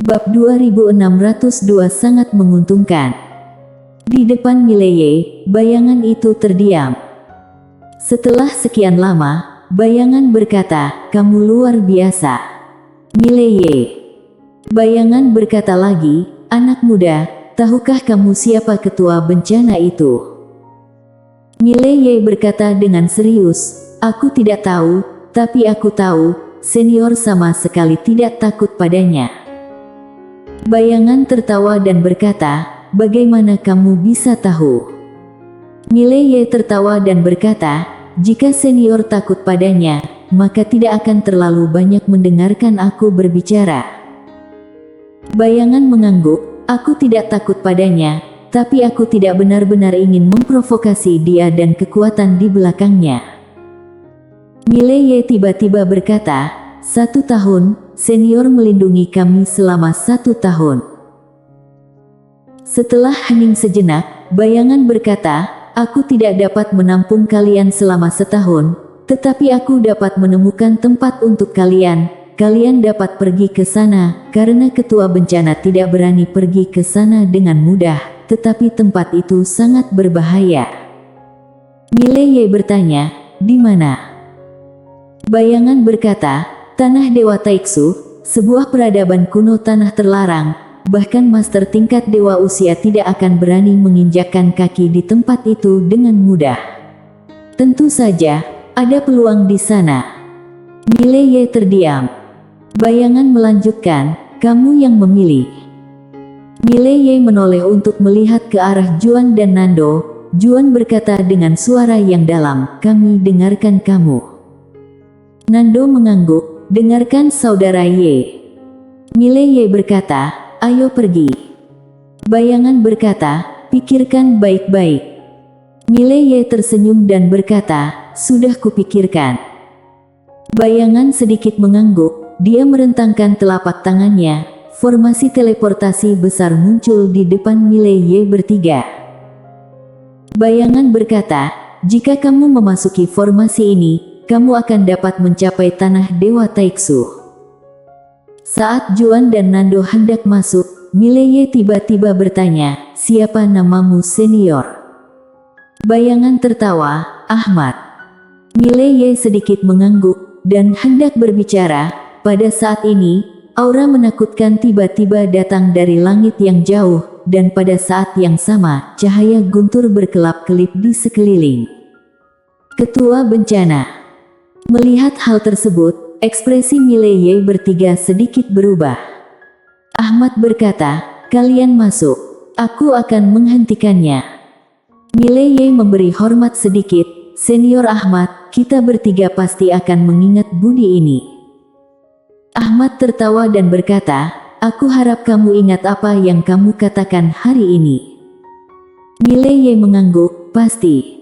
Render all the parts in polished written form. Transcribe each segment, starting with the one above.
Bab 2602 sangat menguntungkan. Di depan Mileye, bayangan itu terdiam. Setelah sekian lama, bayangan berkata, "Kamu luar biasa, Mileye." Bayangan berkata lagi, "Anak muda, tahukah kamu siapa ketua bencana itu?" Mileye berkata dengan serius, "Aku tidak tahu, tapi aku tahu, senior sama sekali tidak takut padanya." Bayangan tertawa dan berkata, "Bagaimana kamu bisa tahu?" Mileye tertawa dan berkata, "Jika senior takut padanya, maka tidak akan terlalu banyak mendengarkan aku berbicara." Bayangan mengangguk, "Aku tidak takut padanya, tapi aku tidak benar-benar ingin memprovokasi dia dan kekuatan di belakangnya." Mileye tiba-tiba berkata, "1 tahun, senior melindungi kami selama 1 tahun." Setelah hening sejenak, bayangan berkata, "Aku tidak dapat menampung kalian selama 1 tahun, tetapi aku dapat menemukan tempat untuk kalian. Kalian dapat pergi ke sana, karena ketua bencana tidak berani pergi ke sana dengan mudah, tetapi tempat itu sangat berbahaya." Mileye bertanya, "Di mana?" Bayangan berkata, "Tanah Dewa Taiksu, sebuah peradaban kuno tanah terlarang, bahkan master tingkat dewa usia tidak akan berani menginjakkan kaki di tempat itu dengan mudah." "Tentu saja, ada peluang di sana." Mileye terdiam. Bayangan melanjutkan, "Kamu yang memilih." Mileye menoleh untuk melihat ke arah Juan dan Nando. Juan berkata dengan suara yang dalam, "Kami dengarkan kamu." Nando mengangguk, "Dengarkan saudara Ye." Mileye berkata, "Ayo pergi." Bayangan berkata, "Pikirkan baik-baik." Mileye tersenyum dan berkata, "Sudah kupikirkan." Bayangan sedikit mengangguk, dia merentangkan telapak tangannya, formasi teleportasi besar muncul di depan Mileye bertiga. Bayangan berkata, "Jika kamu memasuki formasi ini, kamu akan dapat mencapai tanah Dewa Taiksu." Saat Juan dan Nando hendak masuk, Mileye tiba-tiba bertanya, "Siapa namamu senior?" Bayangan tertawa, "Ahmad." Mileye sedikit mengangguk, dan hendak berbicara. Pada saat ini, aura menakutkan tiba-tiba datang dari langit yang jauh, dan pada saat yang sama, cahaya guntur berkelap-kelip di sekeliling. Ketua bencana. Melihat hal tersebut, ekspresi Mileye bertiga sedikit berubah. Ahmad berkata, "Kalian masuk. Aku akan menghentikannya." Mileye memberi hormat sedikit, "Senior Ahmad, kita bertiga pasti akan mengingat budi ini." Ahmad tertawa dan berkata, "Aku harap kamu ingat apa yang kamu katakan hari ini." Mileye mengangguk, "Pasti."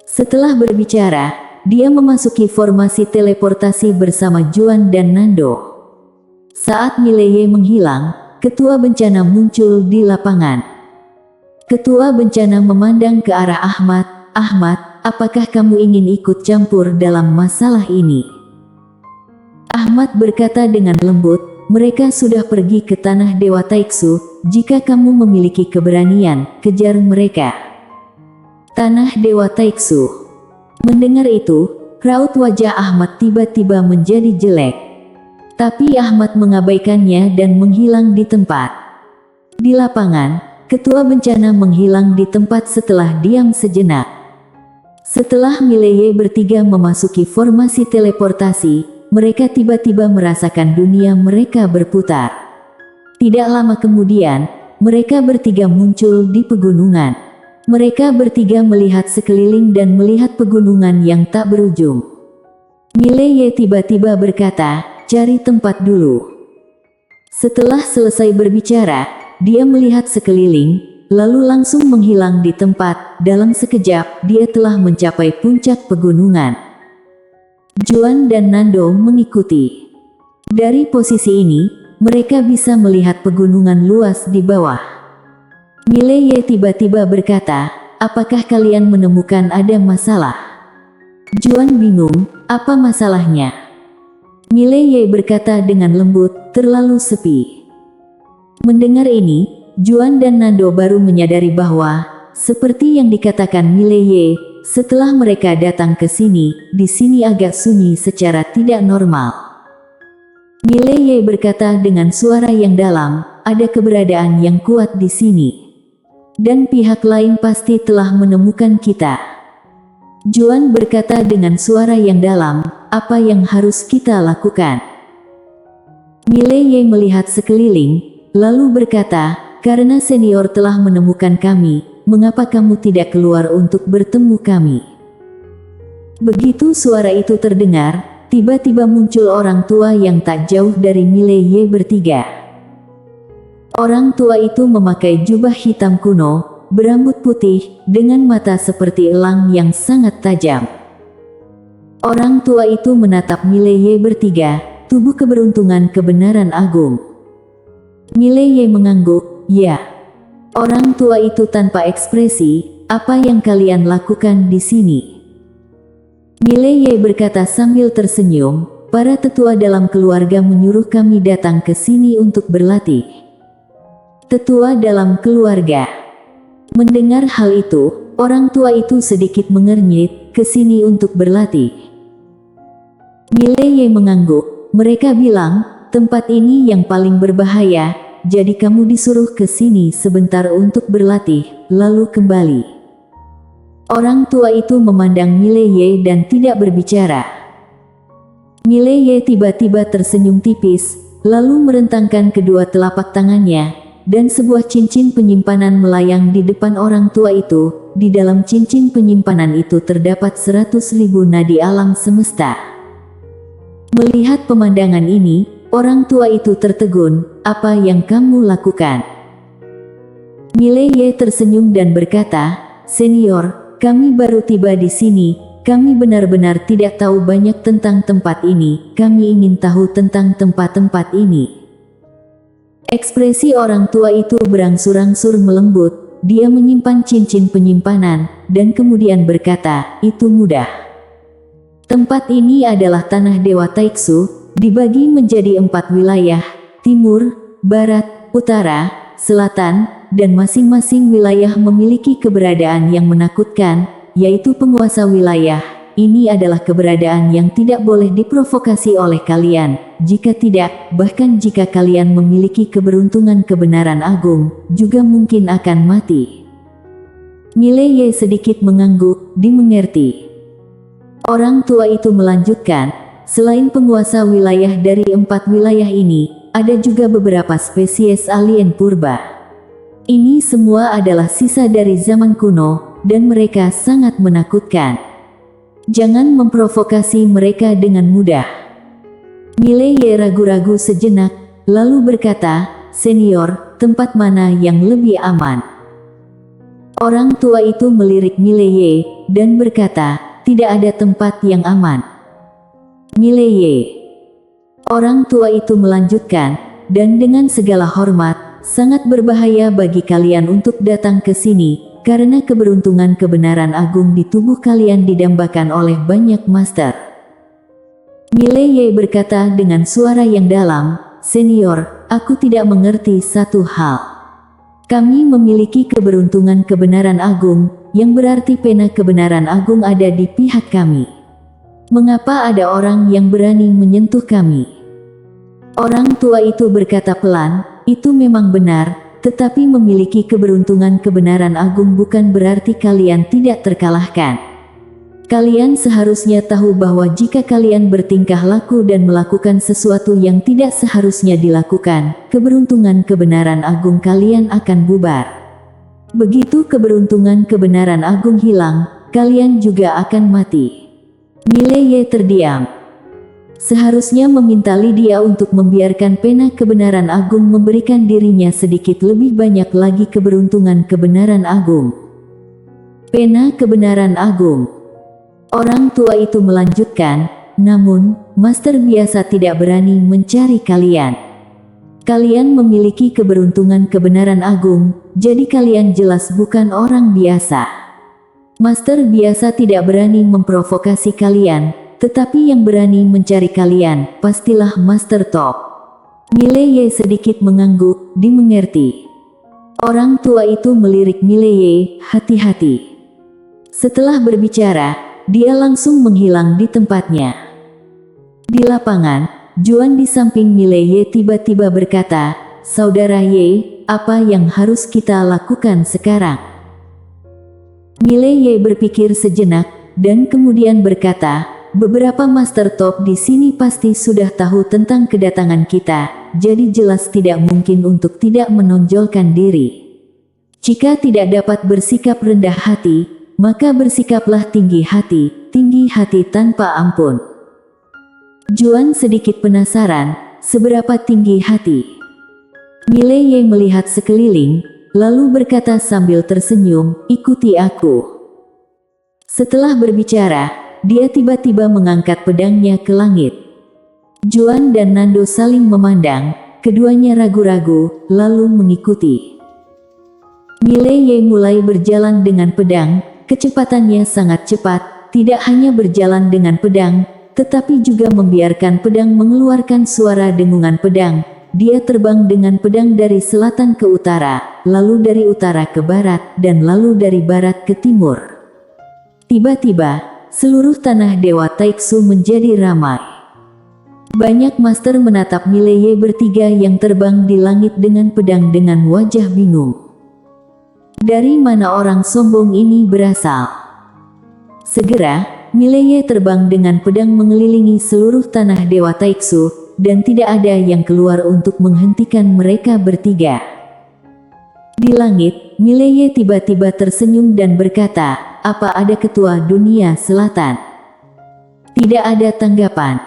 Setelah berbicara, dia memasuki formasi teleportasi bersama Juan dan Nando. Saat Mileye menghilang, ketua bencana muncul di lapangan. Ketua bencana memandang ke arah Ahmad. "Ahmad, apakah kamu ingin ikut campur dalam masalah ini?" Ahmad berkata dengan lembut, "Mereka sudah pergi ke tanah Dewa Taiksu. Jika kamu memiliki keberanian, kejar mereka." Tanah Dewa Taiksu. Mendengar itu, raut wajah Ahmad tiba-tiba menjadi jelek. Tapi Ahmad mengabaikannya dan menghilang di tempat. Di lapangan, ketua bencana menghilang di tempat setelah diam sejenak. Setelah Mileye bertiga memasuki formasi teleportasi, mereka tiba-tiba merasakan dunia mereka berputar. Tidak lama kemudian, mereka bertiga muncul di pegunungan. Mereka bertiga melihat sekeliling dan melihat pegunungan yang tak berujung. Mileye tiba-tiba berkata, "Cari tempat dulu." Setelah selesai berbicara, dia melihat sekeliling, lalu langsung menghilang di tempat. Dalam sekejap, dia telah mencapai puncak pegunungan. Juan dan Nando mengikuti. Dari posisi ini, mereka bisa melihat pegunungan luas di bawah. Mileye tiba-tiba berkata, "Apakah kalian menemukan ada masalah?" Juan bingung, "Apa masalahnya?" Mileye berkata dengan lembut, "Terlalu sepi." Mendengar ini, Juan dan Nando baru menyadari bahwa, seperti yang dikatakan Mileye, setelah mereka datang ke sini, di sini agak sunyi secara tidak normal. Mileye berkata dengan suara yang dalam, ada keberadaan yang kuat di sini. Dan pihak lain pasti telah menemukan kita. Juan berkata dengan suara yang dalam, apa yang harus kita lakukan? Mileye melihat sekeliling, lalu berkata, karena senior telah menemukan kami, mengapa kamu tidak keluar untuk bertemu kami? Begitu suara itu terdengar, tiba-tiba muncul orang tua yang tak jauh dari Mileye bertiga. Orang tua itu memakai jubah hitam kuno, berambut putih, dengan mata seperti elang yang sangat tajam. Orang tua itu menatap Mileye bertiga, tubuh keberuntungan kebenaran agung. Mileye mengangguk, ya. Orang tua itu tanpa ekspresi, apa yang kalian lakukan di sini? Mileye berkata sambil tersenyum, para tetua dalam keluarga menyuruh kami datang ke sini untuk berlatih. Tetua dalam keluarga. Mendengar hal itu, orang tua itu sedikit mengernyit, ke sini untuk berlatih. Mileye mengangguk, mereka bilang, tempat ini yang paling berbahaya, jadi kamu disuruh ke sini sebentar untuk berlatih, lalu kembali. Orang tua itu memandang Mileye dan tidak berbicara. Mileye tiba-tiba tersenyum tipis, lalu merentangkan kedua telapak tangannya, dan sebuah cincin penyimpanan melayang di depan orang tua itu. Di dalam cincin penyimpanan itu terdapat 100.000 nadi alam semesta. Melihat pemandangan ini, orang tua itu tertegun, apa yang kamu lakukan? Mileye tersenyum dan berkata, senior, kami baru tiba di sini, kami benar-benar tidak tahu banyak tentang tempat ini, kami ingin tahu tentang tempat-tempat ini. Ekspresi orang tua itu berangsur-angsur melembut, dia menyimpan cincin penyimpanan, dan kemudian berkata, itu mudah. Tempat ini adalah tanah Dewa Taiksu, dibagi menjadi 4 wilayah, timur, barat, utara, selatan, dan masing-masing wilayah memiliki keberadaan yang menakutkan, yaitu penguasa wilayah. Ini adalah keberadaan yang tidak boleh diprovokasi oleh kalian. Jika tidak, bahkan jika kalian memiliki keberuntungan kebenaran agung, juga mungkin akan mati. Mileye sedikit mengangguk, dimengerti. Orang tua itu melanjutkan, selain penguasa wilayah dari 4 wilayah ini, ada juga beberapa spesies alien purba. Ini semua adalah sisa dari zaman kuno, dan mereka sangat menakutkan. Jangan memprovokasi mereka dengan mudah. Mileye ragu-ragu sejenak, lalu berkata, senior, tempat mana yang lebih aman? Orang tua itu melirik Mileye, dan berkata, tidak ada tempat yang aman. Mileye. Orang tua itu melanjutkan, dan dengan segala hormat, sangat berbahaya bagi kalian untuk datang ke sini, karena keberuntungan kebenaran agung di tubuh kalian didambakan oleh banyak master. Mileye berkata dengan suara yang dalam, senior, aku tidak mengerti satu hal. Kami memiliki keberuntungan kebenaran agung, yang berarti pena kebenaran agung ada di pihak kami. Mengapa ada orang yang berani menyentuh kami? Orang tua itu berkata pelan, itu memang benar, tetapi memiliki keberuntungan kebenaran agung bukan berarti kalian tidak terkalahkan. Kalian seharusnya tahu bahwa jika kalian bertingkah laku dan melakukan sesuatu yang tidak seharusnya dilakukan, keberuntungan kebenaran agung kalian akan bubar. Begitu keberuntungan kebenaran agung hilang, kalian juga akan mati. Mileye terdiam. Seharusnya meminta Lydia untuk membiarkan pena kebenaran agung memberikan dirinya sedikit lebih banyak lagi keberuntungan kebenaran agung. Pena kebenaran agung. Orang tua itu melanjutkan, namun, master biasa tidak berani mencari kalian. Kalian memiliki keberuntungan kebenaran agung, jadi kalian jelas bukan orang biasa. Master biasa tidak berani memprovokasi kalian, tetapi yang berani mencari kalian, pastilah Master Top. Mileye sedikit mengangguk, dimengerti. Orang tua itu melirik Mileye, hati-hati. Setelah berbicara, dia langsung menghilang di tempatnya. Di lapangan, Juan di samping Mileye tiba-tiba berkata, "Saudara Ye, apa yang harus kita lakukan sekarang?" Mileye berpikir sejenak, dan kemudian berkata, "Beberapa master top di sini pasti sudah tahu tentang kedatangan kita, jadi jelas tidak mungkin untuk tidak menonjolkan diri. Jika tidak dapat bersikap rendah hati, maka bersikaplah tinggi hati tanpa ampun." Juan sedikit penasaran, seberapa tinggi hati. Mileye melihat sekeliling, lalu berkata sambil tersenyum, "Ikuti aku." Setelah berbicara, dia tiba-tiba mengangkat pedangnya ke langit. Juan dan Nando saling memandang, keduanya ragu-ragu, lalu mengikuti. Mileye mulai berjalan dengan pedang, kecepatannya sangat cepat, tidak hanya berjalan dengan pedang, tetapi juga membiarkan pedang mengeluarkan suara dengungan pedang. Dia terbang dengan pedang dari selatan ke utara, lalu dari utara ke barat, dan lalu dari barat ke timur. Tiba-tiba, seluruh tanah Dewa Taiksu menjadi ramai. Banyak master menatap Mileye bertiga yang terbang di langit dengan pedang dengan wajah bingung. Dari mana orang sombong ini berasal? Segera, Mileye terbang dengan pedang mengelilingi seluruh tanah Dewa Taiksu, dan tidak ada yang keluar untuk menghentikan mereka bertiga. Di langit, Mileye tiba-tiba tersenyum dan berkata, "Apa ada ketua dunia selatan?" Tidak ada tanggapan.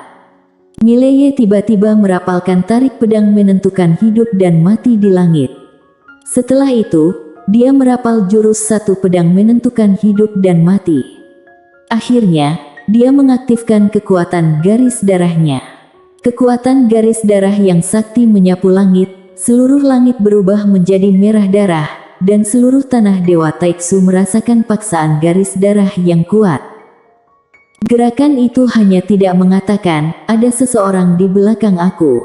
Mileye tiba-tiba merapalkan tarik pedang menentukan hidup dan mati di langit. Setelah itu, dia merapal jurus satu pedang menentukan hidup dan mati. Akhirnya, dia mengaktifkan kekuatan garis darahnya. Kekuatan garis darah yang sakti menyapu langit, seluruh langit berubah menjadi merah darah, dan seluruh tanah Dewa Taiksu merasakan paksaan garis darah yang kuat. Gerakan itu hanya tidak mengatakan, "Ada seseorang di belakang aku."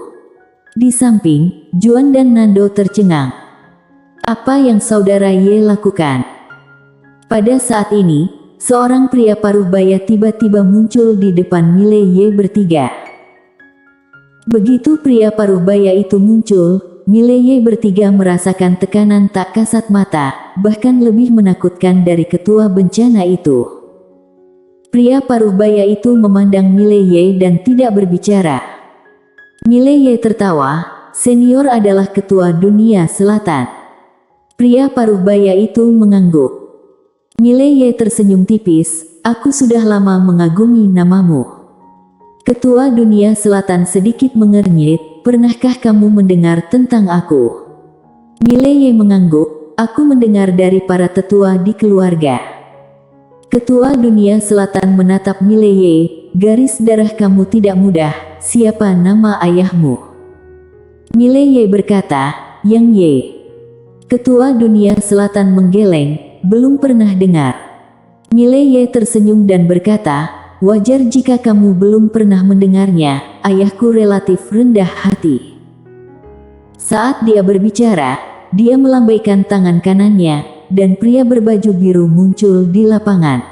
Di samping, Juan dan Nando tercengang. Apa yang saudara Ye lakukan? Pada saat ini, seorang pria paruh baya tiba-tiba muncul di depan Mileye bertiga. Begitu pria paruh baya itu muncul, Mileye bertiga merasakan tekanan tak kasat mata, bahkan lebih menakutkan dari ketua bencana itu. Pria paruh baya itu memandang Mileye dan tidak berbicara. Mileye tertawa, "Senior adalah ketua dunia selatan." Pria paruh baya itu mengangguk. Mileye tersenyum tipis, "Aku sudah lama mengagumi namamu." Ketua dunia selatan sedikit mengernyit, "Pernahkah kamu mendengar tentang aku?" Mileye mengangguk, "Aku mendengar dari para tetua di keluarga." Ketua dunia selatan menatap Mileye, "Garis darah kamu tidak mudah, siapa nama ayahmu?" Mileye berkata, "Yang Ye." Ketua dunia selatan menggeleng, "Belum pernah dengar." Mileye tersenyum dan berkata, "Wajar jika kamu belum pernah mendengarnya, ayahku relatif rendah hati." Saat dia berbicara, dia melambaikan tangan kanannya, dan pria berbaju biru muncul di lapangan.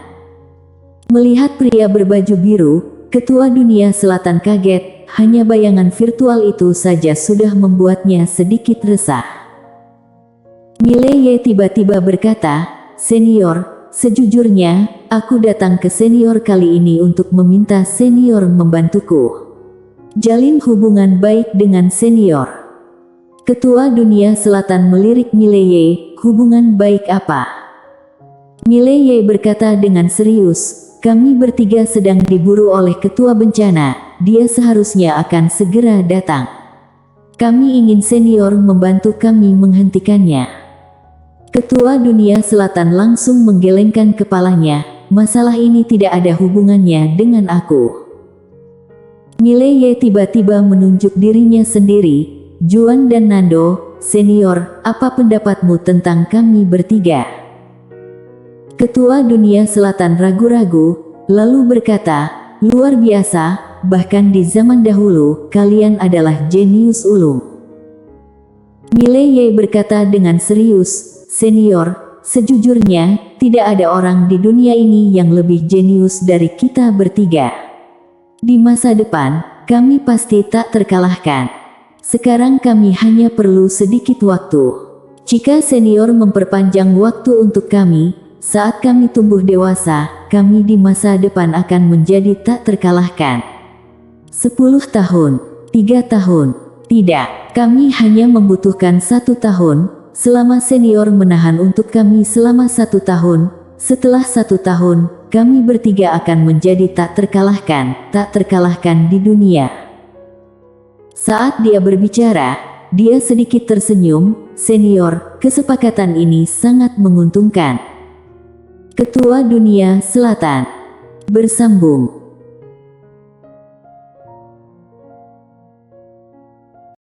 Melihat pria berbaju biru, ketua dunia selatan kaget, hanya bayangan virtual itu saja sudah membuatnya sedikit resah. Mileye tiba-tiba berkata, "Senior, sejujurnya, aku datang ke senior kali ini untuk meminta senior membantuku. Jalin hubungan baik dengan senior." Ketua dunia selatan melirik Mileye, "Hubungan baik apa?" Mileye berkata dengan serius, "Kami bertiga sedang diburu oleh ketua bencana, dia seharusnya akan segera datang. Kami ingin senior membantu kami menghentikannya." Ketua dunia selatan langsung menggelengkan kepalanya, "Masalah ini tidak ada hubungannya dengan aku." Mileye tiba-tiba menunjuk dirinya sendiri, "Juan dan Nando, senior, apa pendapatmu tentang kami bertiga?" Ketua dunia selatan ragu-ragu, lalu berkata, "Luar biasa, bahkan di zaman dahulu, kalian adalah jenius ulung. Mileye berkata dengan serius, "Senior, sejujurnya, tidak ada orang di dunia ini yang lebih jenius dari kita bertiga. Di masa depan, kami pasti tak terkalahkan. Sekarang kami hanya perlu sedikit waktu. Jika senior memperpanjang waktu untuk kami, saat kami tumbuh dewasa, kami di masa depan akan menjadi tak terkalahkan. 10 tahun, 3 tahun, tidak, kami hanya membutuhkan 1 tahun, selama senior menahan untuk kami selama 1 tahun, setelah 1 tahun, kami bertiga akan menjadi tak terkalahkan di dunia." Saat dia berbicara, dia sedikit tersenyum. "Senior, kesepakatan ini sangat menguntungkan." Ketua Dunia Selatan bersambung.